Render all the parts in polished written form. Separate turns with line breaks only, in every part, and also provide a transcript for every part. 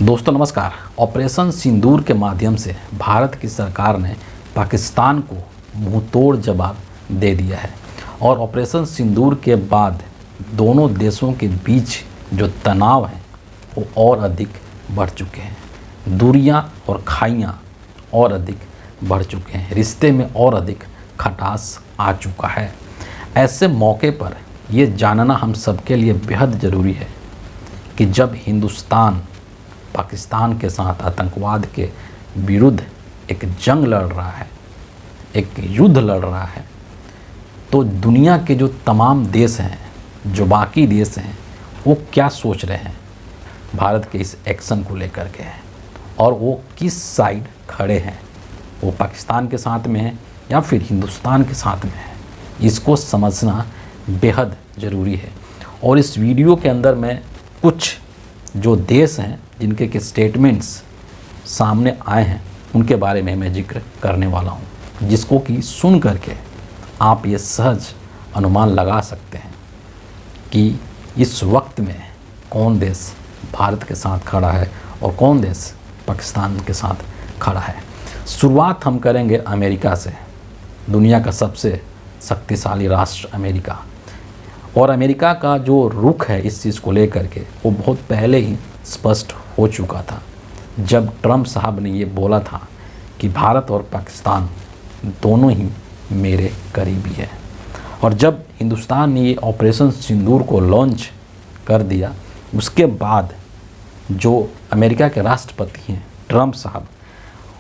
दोस्तों नमस्कार। ऑपरेशन सिंदूर के माध्यम से भारत की सरकार ने पाकिस्तान को मुंहतोड़ जवाब दे दिया है और ऑपरेशन सिंदूर के बाद दोनों देशों के बीच जो तनाव है वो और अधिक बढ़ चुके हैं। दूरियां और खाइयां और अधिक बढ़ चुके हैं। रिश्ते में और अधिक खटास आ चुका है। ऐसे मौके पर ये जानना हम सबके लिए बेहद ज़रूरी है कि जब हिंदुस्तान पाकिस्तान के साथ आतंकवाद के विरुद्ध एक जंग लड़ रहा है, एक युद्ध लड़ रहा है, तो दुनिया के जो तमाम देश हैं, जो बाकी देश हैं, वो क्या सोच रहे हैं भारत के इस एक्शन को लेकर के है और वो किस साइड खड़े हैं। वो पाकिस्तान के साथ में है या फिर हिंदुस्तान के साथ में है, इसको समझना बेहद ज़रूरी है। और इस वीडियो के अंदर मैं कुछ जो देश हैं जिनके के स्टेटमेंट्स सामने आए हैं उनके बारे में मैं जिक्र करने वाला हूं, जिसको कि सुन करके आप ये सहज अनुमान लगा सकते हैं कि इस वक्त में कौन देश भारत के साथ खड़ा है और कौन देश पाकिस्तान के साथ खड़ा है। शुरुआत हम करेंगे अमेरिका से। दुनिया का सबसे शक्तिशाली राष्ट्र अमेरिका, और अमेरिका का जो रुख है इस चीज़ को लेकर के वो बहुत पहले ही स्पष्ट हो चुका था, जब ट्रंप साहब ने ये बोला था कि भारत और पाकिस्तान दोनों ही मेरे करीबी है। और जब हिंदुस्तान ने ये ऑपरेशन सिंदूर को लॉन्च कर दिया, उसके बाद जो अमेरिका के राष्ट्रपति हैं ट्रंप साहब,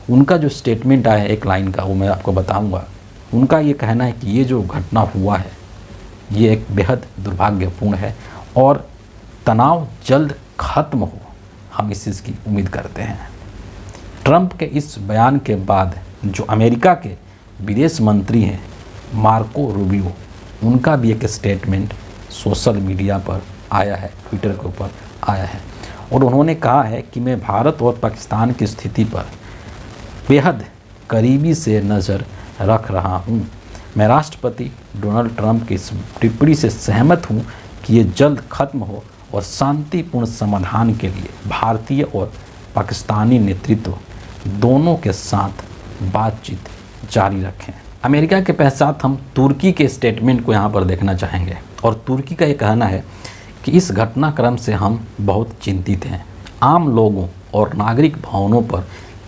उनका जो स्टेटमेंट आया है एक लाइन का, वो मैं आपको बताऊंगा। उनका ये कहना है कि ये जो घटना हुआ है ये एक बेहद दुर्भाग्यपूर्ण है और तनाव जल्द ख़त्म हो, हम इस चीज़ की उम्मीद करते हैं। ट्रंप के इस बयान के बाद जो अमेरिका के विदेश मंत्री हैं मार्को रूबियो, उनका भी एक स्टेटमेंट सोशल मीडिया पर आया है, ट्विटर के ऊपर आया है, और उन्होंने कहा है कि मैं भारत और पाकिस्तान की स्थिति पर बेहद करीबी से नज़र रख रहा हूँ। मैं राष्ट्रपति डोनाल्ड ट्रंप की इस टिप्पणी से सहमत हूँ कि ये जल्द ख़त्म हो और शांतिपूर्ण समाधान के लिए भारतीय और पाकिस्तानी नेतृत्व दोनों के साथ बातचीत जारी रखें। अमेरिका के पश्चात हम तुर्की के स्टेटमेंट को यहाँ पर देखना चाहेंगे, और तुर्की का ये कहना है कि इस घटनाक्रम से हम बहुत चिंतित हैं। आम लोगों और नागरिक भवनों पर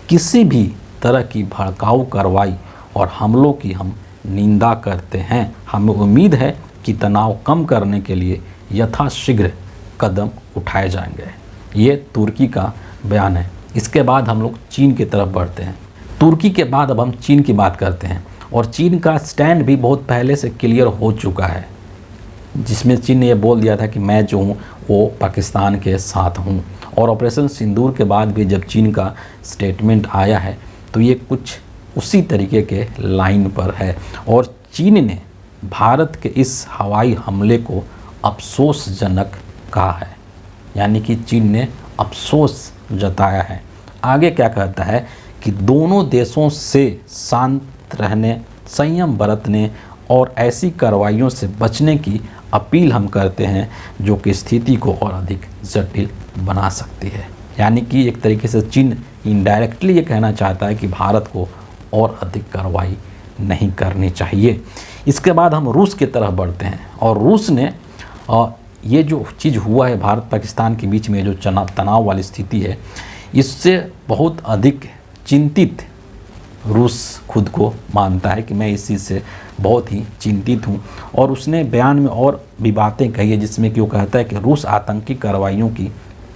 किसी भी तरह की भड़काऊ कार्रवाई और हमलों की हम निंदा करते हैं। हमें उम्मीद है कि तनाव कम करने के लिए यथाशीघ्र कदम उठाए जाएंगे। ये तुर्की का बयान है। इसके बाद हम लोग चीन की तरफ बढ़ते हैं। तुर्की के बाद अब हम चीन की बात करते हैं, और चीन का स्टैंड भी बहुत पहले से क्लियर हो चुका है, जिसमें चीन ने ये बोल दिया था कि मैं जो हूँ वो पाकिस्तान के साथ हूँ। और ऑपरेशन सिंदूर के बाद भी जब चीन का स्टेटमेंट आया है तो ये कुछ उसी तरीके के लाइन पर है, और चीन ने भारत के इस हवाई हमले को अफसोसजनक कहा है। यानी कि चीन ने अफसोस जताया है। आगे क्या कहता है कि दोनों देशों से शांत रहने, संयम बरतने और ऐसी कार्रवाइयों से बचने की अपील हम करते हैं जो कि स्थिति को और अधिक जटिल बना सकती है। यानी कि एक तरीके से चीन इनडायरेक्टली ये कहना चाहता है कि भारत को और अधिक कार्रवाई नहीं करनी चाहिए। इसके बाद हम रूस की तरफ बढ़ते हैं, और रूस ने ये जो चीज़ हुआ है भारत पाकिस्तान के बीच में जो तनाव वाली स्थिति है, इससे बहुत अधिक चिंतित रूस खुद को मानता है कि मैं इस चीज़ से बहुत ही चिंतित हूँ। और उसने बयान में और भी बातें कही है, जिसमें कि वो कहता है कि रूस आतंकी कार्रवाइयों की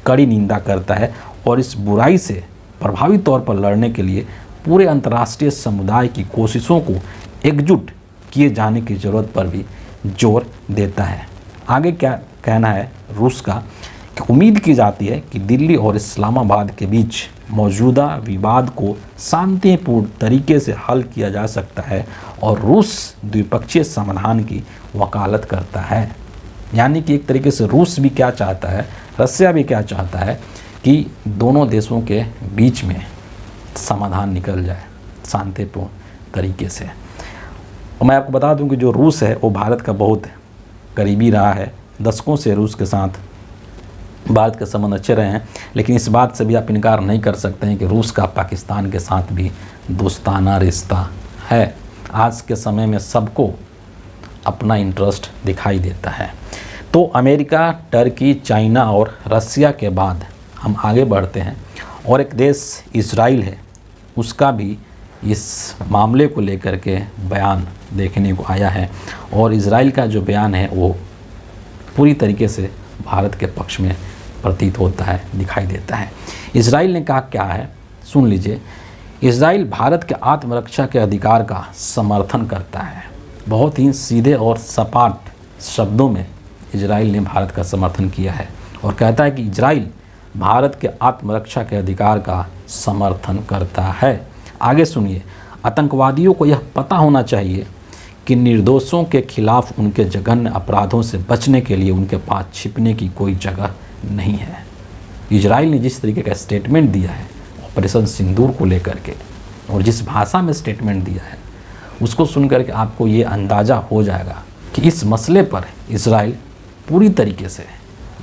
कड़ी निंदा करता है और इस बुराई से प्रभावी तौर पर लड़ने के लिए पूरे अंतर्राष्ट्रीय समुदाय की कोशिशों को एकजुट किए जाने की ज़रूरत पर भी जोर देता है। आगे क्या कहना है रूस का कि उम्मीद की जाती है कि दिल्ली और इस्लामाबाद के बीच मौजूदा विवाद को शांतिपूर्ण तरीके से हल किया जा सकता है, और रूस द्विपक्षीय समाधान की वकालत करता है। यानी कि एक तरीके से रूस भी क्या चाहता है, रसिया भी क्या चाहता है कि दोनों देशों के बीच में समाधान निकल जाए शांतिपूर्ण तरीके से। और मैं आपको बता दूं कि जो रूस है वो भारत का बहुत करीबी रहा है। दशकों से रूस के साथ भारत के संबंध अच्छे रहे हैं, लेकिन इस बात से भी आप इनकार नहीं कर सकते हैं कि रूस का पाकिस्तान के साथ भी दोस्ताना रिश्ता है। आज के समय में सबको अपना इंटरेस्ट दिखाई देता है। तो अमेरिका, टर्की, चाइना और रसिया के बाद हम आगे बढ़ते हैं और एक देश इजराइल है, उसका भी इस मामले को लेकर के बयान देखने को आया है और इजराइल का जो बयान है वो पूरी तरीके से भारत के पक्ष में प्रतीत होता है, दिखाई देता है। इजराइल ने कहा क्या है, सुन लीजिए। इजराइल भारत के आत्मरक्षा के अधिकार का समर्थन करता है। बहुत ही सीधे और सपाट शब्दों में इजराइल ने भारत का समर्थन किया है और कहता है कि इजराइल भारत के आत्मरक्षा के अधिकार का समर्थन करता है। आगे सुनिए, आतंकवादियों को यह पता होना चाहिए कि निर्दोषों के खिलाफ उनके जघन्य अपराधों से बचने के लिए उनके पास छिपने की कोई जगह नहीं है। इजराइल ने जिस तरीके का स्टेटमेंट दिया है ऑपरेशन सिंदूर को लेकर के और जिस भाषा में स्टेटमेंट दिया है उसको सुनकर के आपको ये अंदाज़ा हो जाएगा कि इस मसले पर इजराइल पूरी तरीके से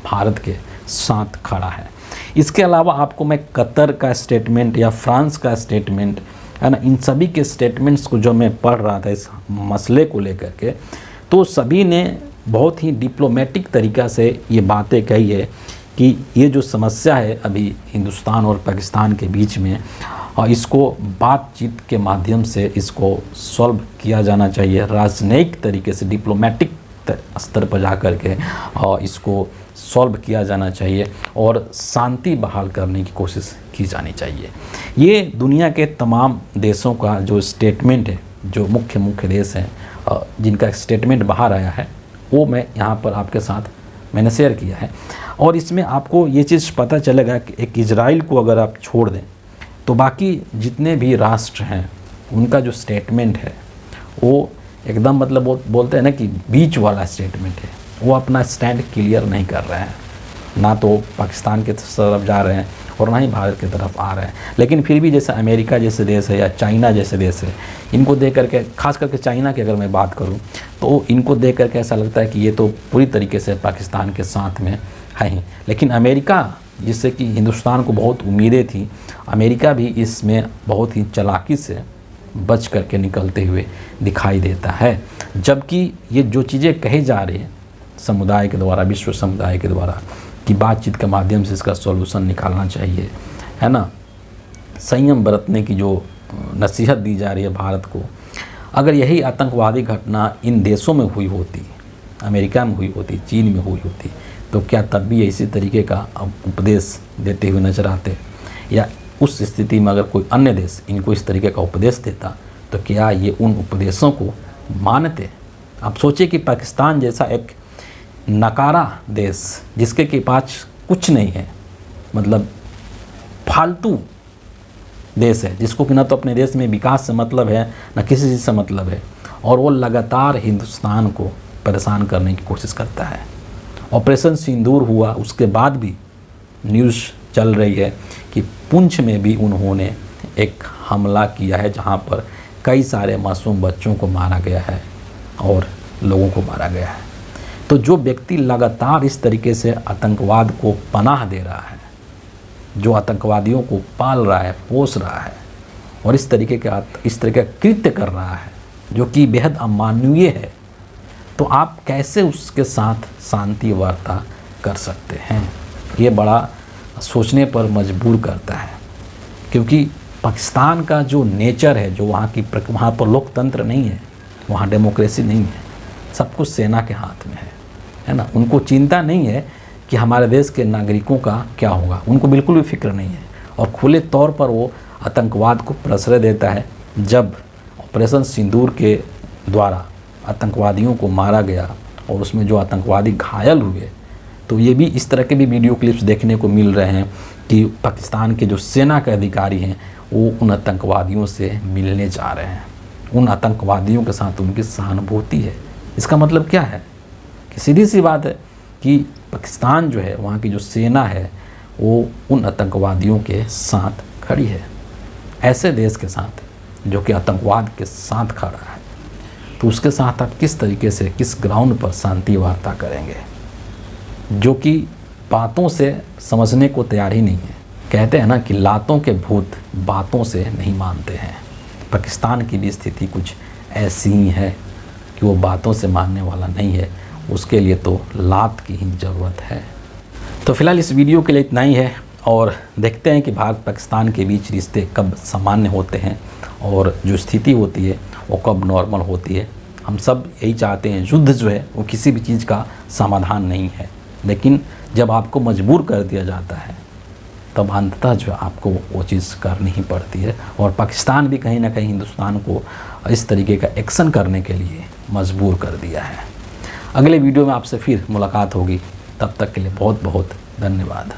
भारत के साथ खड़ा है। इसके अलावा आपको मैं कतर का स्टेटमेंट या फ्रांस का स्टेटमेंट है ना, इन सभी के स्टेटमेंट्स को जो मैं पढ़ रहा था इस मसले को लेकर के, तो सभी ने बहुत ही डिप्लोमेटिक तरीक़ा से ये बातें कही है कि ये जो समस्या है अभी हिंदुस्तान और पाकिस्तान के बीच में, और इसको बातचीत के माध्यम से इसको सॉल्व किया जाना चाहिए, राजनयिक तरीके से डिप्लोमेटिक स्तर पर जा कर के और इसको सॉल्व किया जाना चाहिए और शांति बहाल करने की कोशिश की जानी चाहिए। ये दुनिया के तमाम देशों का जो स्टेटमेंट है, जो मुख्य देश हैं जिनका स्टेटमेंट बाहर आया है, वो मैं यहाँ पर आपके साथ मैंने शेयर किया है। और इसमें आपको ये चीज़ पता चलेगा कि एक इजराइल को अगर आप छोड़ दें तो बाकी जितने भी राष्ट्र हैं उनका जो स्टेटमेंट है वो एकदम मतलब बोलते हैं ना कि बीच वाला स्टेटमेंट है। वो अपना स्टैंड क्लियर नहीं कर रहे हैं, ना तो पाकिस्तान के तरफ जा रहे हैं और ना ही भारत की तरफ आ रहे हैं। लेकिन फिर भी जैसे अमेरिका जैसे देश है या चाइना जैसे देश है, इनको देख करके, खास करके चाइना की अगर मैं बात करूं तो इनको देख करके ऐसा लगता है कि ये तो पूरी तरीके से पाकिस्तान के साथ में है ही। लेकिन अमेरिका, जिससे कि हिंदुस्तान को बहुत उम्मीदें थी, अमेरिका भी इसमें बहुत ही चालाकी से बच करके निकलते हुए दिखाई देता है। जबकि ये जो चीज़ें कही जा रही हैं समुदाय के द्वारा, विश्व समुदाय के द्वारा, कि बातचीत के माध्यम से इसका सॉल्यूशन निकालना चाहिए, है ना, संयम बरतने की जो नसीहत दी जा रही है भारत को, अगर यही आतंकवादी घटना इन देशों में हुई होती, अमेरिका में हुई होती, चीन में हुई होती, तो क्या तब भी इसी तरीके का उपदेश देते हुए नजर आते? या उस स्थिति में अगर कोई अन्य देश इनको इस तरीके का उपदेश देता तो क्या ये उन उपदेशों को मानते? आप सोचिए कि पाकिस्तान जैसा एक नकारा देश, जिसके के पास कुछ नहीं है, मतलब फालतू देश है, जिसको कि ना तो अपने देश में विकास से मतलब है ना किसी चीज़ से मतलब है, और वो लगातार हिंदुस्तान को परेशान करने की कोशिश करता है। ऑपरेशन सिंदूर हुआ, उसके बाद भी न्यूज़ चल रही है कि पुंछ में भी उन्होंने एक हमला किया है जहां पर कई सारे मासूम बच्चों को मारा गया है और लोगों को मारा गया है। तो जो व्यक्ति लगातार इस तरीके से आतंकवाद को पनाह दे रहा है, जो आतंकवादियों को पाल रहा है, पोस रहा है और इस तरीके का कृत्य कर रहा है जो कि बेहद अमानवीय है, तो आप कैसे उसके साथ शांति वार्ता कर सकते हैं? ये बड़ा सोचने पर मजबूर करता है, क्योंकि पाकिस्तान का जो नेचर है, जो वहाँ पर लोकतंत्र नहीं है, वहाँ डेमोक्रेसी नहीं है, सब कुछ सेना के हाथ में है ना। उनको चिंता नहीं है कि हमारे देश के नागरिकों का क्या होगा, उनको बिल्कुल भी फिक्र नहीं है और खुले तौर पर वो आतंकवाद को प्रश्रय देता है। जब ऑपरेशन सिंदूर के द्वारा आतंकवादियों को मारा गया और उसमें जो आतंकवादी घायल हुए, तो ये भी इस तरह के भी वीडियो क्लिप्स देखने को मिल रहे हैं कि पाकिस्तान के जो सेना के अधिकारी हैं वो उन आतंकवादियों से मिलने जा रहे हैं, उन आतंकवादियों के साथ उनकी सहानुभूति है। इसका मतलब क्या है कि सीधी सी बात है कि पाकिस्तान जो है, वहाँ की जो सेना है, वो उन आतंकवादियों के साथ खड़ी है। ऐसे देश के साथ जो कि आतंकवाद के साथ खड़ा है, तो उसके साथ आप किस तरीके से, किस ग्राउंड पर शांति वार्ता करेंगे? जो कि बातों से समझने को तैयार ही नहीं है। कहते हैं ना कि लातों के भूत बातों से नहीं मानते हैं। पाकिस्तान की भी स्थिति कुछ ऐसी ही है कि वो बातों से मानने वाला नहीं है, उसके लिए तो लात की ही ज़रूरत है। तो फिलहाल इस वीडियो के लिए इतना ही है, और देखते हैं कि भारत पाकिस्तान के बीच रिश्ते कब सामान्य होते हैं और जो स्थिति होती है वो कब नॉर्मल होती है। हम सब यही चाहते हैं। युद्ध जो है वो किसी भी चीज़ का समाधान नहीं है, लेकिन जब आपको मजबूर कर दिया जाता है तब अंततः जो आपको वो चीज़ करनी ही पड़ती है। और पाकिस्तान भी कहीं ना कहीं हिंदुस्तान को इस तरीके का एक्शन करने के लिए मजबूर कर दिया है। अगले वीडियो में आपसे फिर मुलाकात होगी, तब तक के लिए बहुत बहुत धन्यवाद।